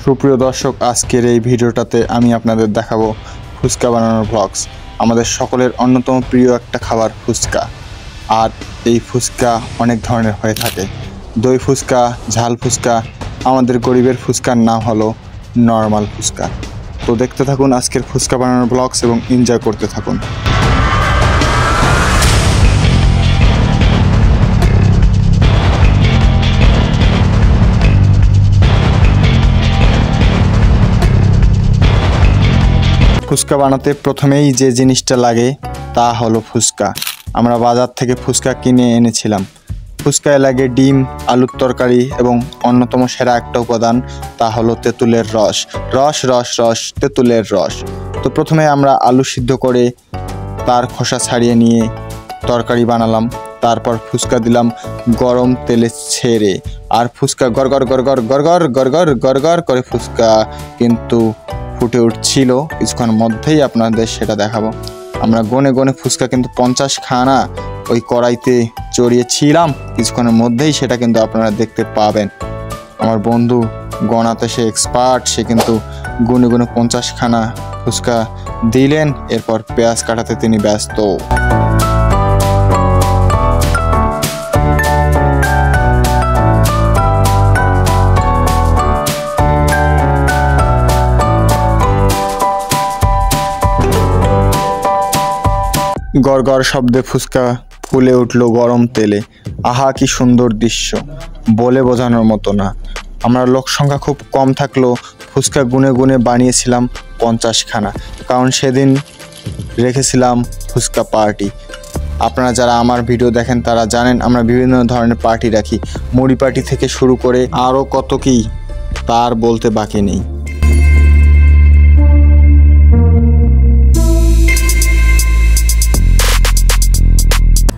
সুপ্রিয় দর্শক, আজকের এই ভিডিওটাতে আমি আপনাদের দেখাবো ফুচকা বানানোর ব্লগস। আমাদের সকলের অন্যতম প্রিয় একটা খাবার ফুচকা। আর এই ফুচকা অনেক ধরনের হয়ে থাকে, দই ফুচকা, ঝাল ফুচকা। আমাদের গরিবের ফুচকার নাম হলো নর্মাল ফুচকা। তো দেখতে থাকুন আজকের ফুচকা বানানোর ব্লগস এবং এনজয় করতে থাকুন। ফুচকা বানাতে প্রথমেই যে জিনিসটা লাগে তা হলো ফুচকা। আমরা বাজার থেকে ফুচকা কিনে এনেছিলাম। ফুচকায় লাগে ডিম, আলুর তরকারি এবং অন্যতম সেরা একটা উপাদান, তা হলো তেঁতুলের রস। তেঁতুলের রস। তো প্রথমে আমরা আলু সিদ্ধ করে তার খোসা ছাড়িয়ে নিয়ে তরকারি বানালাম। তারপর ফুচকা দিলাম গরম তেলে ছেড়ে, আর ফুচকা গড়গড় গড়গড় গড়গড় গড়গড় গড়গড় করে ফুচকা কিন্তু ফুটে উঠছিল। কিছুক্ষণ মধ্যেই আপনাদের সেটা দেখাবো। আমরা গনে গনে ফুচকা কিন্তু 50 খানা ওই কড়াইতে চড়িয়েছিলাম। কিছুক্ষণের মধ্যেই সেটা কিন্তু আপনারা দেখতে পাবেন। আমার বন্ধু গনাতে সে এক্সপার্ট, সে কিন্তু গুনে গুনে 50 খানা ফুচকা দিলেন। এরপর পেঁয়াজ কাটাতে তিনি ব্যস্ত। গড়গড় শব্দে ফুচকা ফুলে উঠল গরম তেলে। আহা, কি সুন্দর দৃশ্য, বলে বোঝানোর মতো না। আমরা লোক সংখ্যা খুব কম থাকলেও ফুচকা গুনে গুনে বানিয়েছিলাম 50 খানা, কারণ সেদিন রেখেছিলাম ফুচকা পার্টি। আপনারা যারা আমার ভিডিও দেখেন তারা জানেন আমরা বিভিন্ন ধরনের পার্টি রাখি, মুড়ি পার্টি থেকে শুরু করে আরও কত কি তার বলতে বাকি নেই।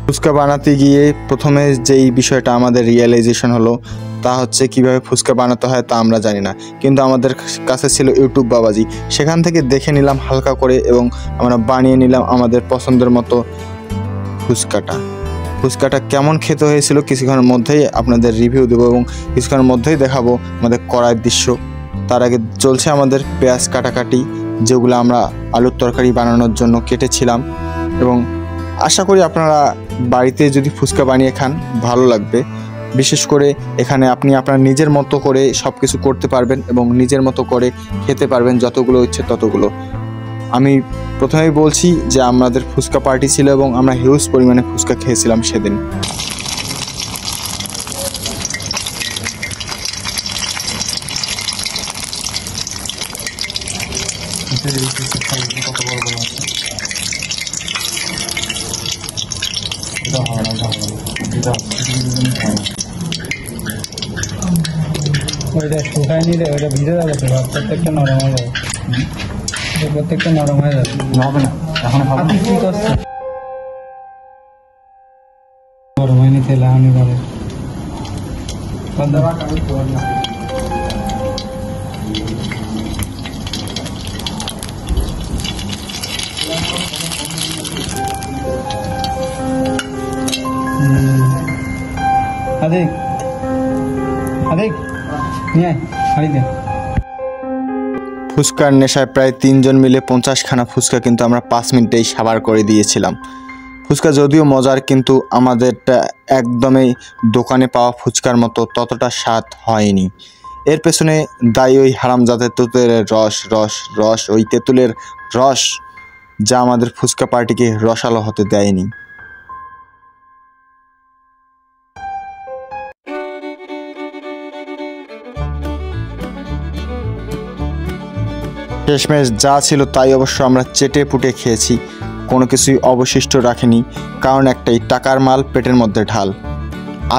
ফুচকা বানাতে গিয়ে প্রথমে যেই বিষয়টা আমাদের রিয়েলাইজেশন হলো তা হচ্ছে কিভাবে ফুচকা বানাতে হয় তা আমরা জানি না, কিন্তু আমাদের কাছে ছিল ইউটিউব বাবাজি। সেখান থেকে দেখে নিলাম হালকা করে এবং আমরা বানিয়ে নিলাম আমাদের পছন্দের মতো ফুচকাটা কেমন খেতে হয়েছিল কিছুক্ষণের মধ্যেই আপনাদের রিভিউ দেবো এবং কিছুক্ষণের মধ্যেই দেখাবো আমাদের কড়াইয়ের দৃশ্য। তার আগে চলছে আমাদের পেঁয়াজ কাটাকাটি, যেগুলো আমরা আলুর তরকারি বানানোর জন্য কেটেছিলাম। এবং আশা করি আপনারা বাড়িতে যদি ফুচকা বানিয়ে খান ভালো লাগবে। বিশেষ করে এখানে আপনি আপনার নিজের মতো করে সব কিছু করতে পারবেন এবং নিজের মতো করে খেতে পারবেন, যতগুলো ইচ্ছে ততগুলো। আমি প্রথমেই বলছি যে আমাদের ফুচকা পার্টি ছিল এবং আমরা হিউজ পরিমাণে ফুচকা খেয়েছিলাম সেদিন। ওইটা শুকায় নিলে ওইটা ভিজে যাবে তো, প্রত্যেকটা নরম হয়ে যাবে। প্রত্যেকটা নরম হয়ে যাবে, হবে না এখন। আপনি কি করছেন? গরম হয়নি তেল আনি করে আদিক নিয়ে হাড়ি দে। ফুচকার নেশায় প্রায় 3 জন মিলে 50 খানা ফুচকা কিন্তু আমরা 5 মিনিটেই সাবার করে দিয়েছিলাম। ফুচকা যদিও মজার, কিন্তু আমাদেরটা একদমই দোকানে পাওয়া ফুচকার মতো ততটা স্বাদ হয়নি। এর পেছনে দায়ী ওই হারামজাদের তেঁতুলের রস, ওই তেঁতুলের রস যা আমাদের ফুচকা পার্টিকে রসালো হতে দেয়নি। শেষমেশ যা ছিল তাই অবশ্য আমরা চেটে পুটে খেয়েছি, কোনো কিছুই অবশিষ্ট রাখিনি, কারণ একটাই, টাকার মাল পেটের মধ্যে ঢাল।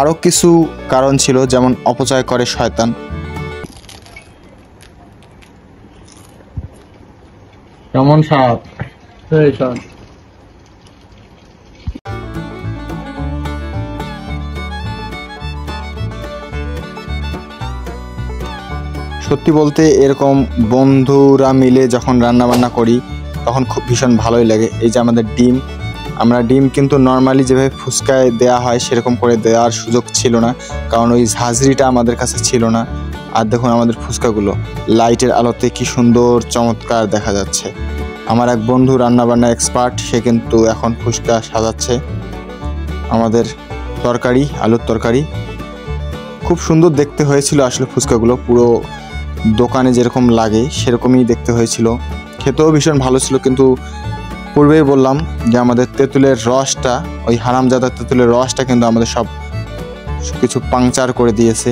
আরও কিছু কারণ ছিল, যেমন অপচয় করে শয়তান। কেমন স্বাদ? সত্যি বলতে এরকম বন্ধুরা মিলে যখন রান্না বান্না করি তখন খুব ভীষণ ভালোই লাগে। এই যে আমাদের ডিম, আমরা ডিম কিন্তু নর্মালি যেভাবে ফুচকায় দেওয়া হয় সেরকম করে দেওয়ার সুযোগ ছিল না, কারণ ওই ঝাঁঝরিটা আমাদের কাছে ছিল না। আর দেখুন আমাদের ফুচকাগুলো লাইটের আলোতে কি সুন্দর চমৎকার দেখা যাচ্ছে। আমার এক বন্ধু রান্নাবান্না এক্সপার্ট, সে কিন্তু এখন ফুচকা সাজাচ্ছে। আমাদের তরকারি, আলুর তরকারি খুব সুন্দর দেখতে হয়েছিল আসলে। ফুচকাগুলো পুরো দোকানে যেরকম লাগে সেরকমই দেখতে হয়েছিল, খেতেও ভীষণ ভালো ছিল। কিন্তু পূর্বেই বললাম যে আমাদের তেঁতুলের রসটা, ওই হারামজাদা তেঁতুলের রসটা কিন্তু আমাদের সব কিছু পাংচার করে দিয়েছে।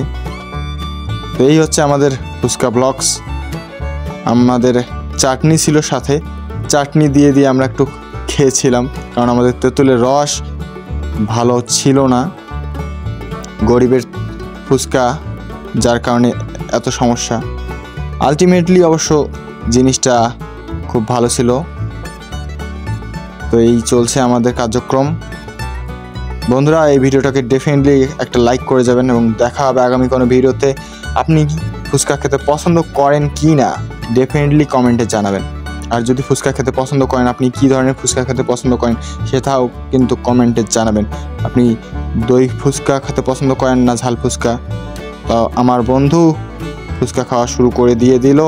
তো এই হচ্ছে আমাদের ফুচকা ব্লগস। আমাদের চাটনি ছিল সাথে, চাটনি দিয়ে দিয়ে আমরা একটু খেয়েছিলাম, কারণ আমাদের তেঁতুলের রস ভালো ছিল না। গরিবের ফুচকা, যার কারণে এত সমস্যা। আলটিমেটলি অবশ্য জিনিসটা খুব ভালো ছিল। তো এই চলছে আমাদের কার্যক্রম। বন্ধুরা, এই ভিডিওটাকে ডেফিনেটলি একটা লাইক করে যাবেন এবং দেখা হবে আগামী কোনো ভিডিওতে। আপনি ফুচকা খেতে পছন্দ করেন কি না ডেফিনেটলি কমেন্টে জানাবেন। আর যদি ফুচকা খেতে পছন্দ করেন, আপনি কী ধরনের ফুচকা খেতে পছন্দ করেন সেটাও কিন্তু কমেন্টে জানাবেন। আপনি দই ফুচকা খেতে পছন্দ করেন না ঝাল ফুচকা? তো আমার বন্ধু ফুচকা খাওয়া শুরু করে দিয়ে দিল।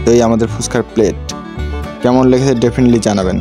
তো এই আমাদের ফুচকার প্লেট কেমন লেগেছে ডেফিনেটলি জানাবেন।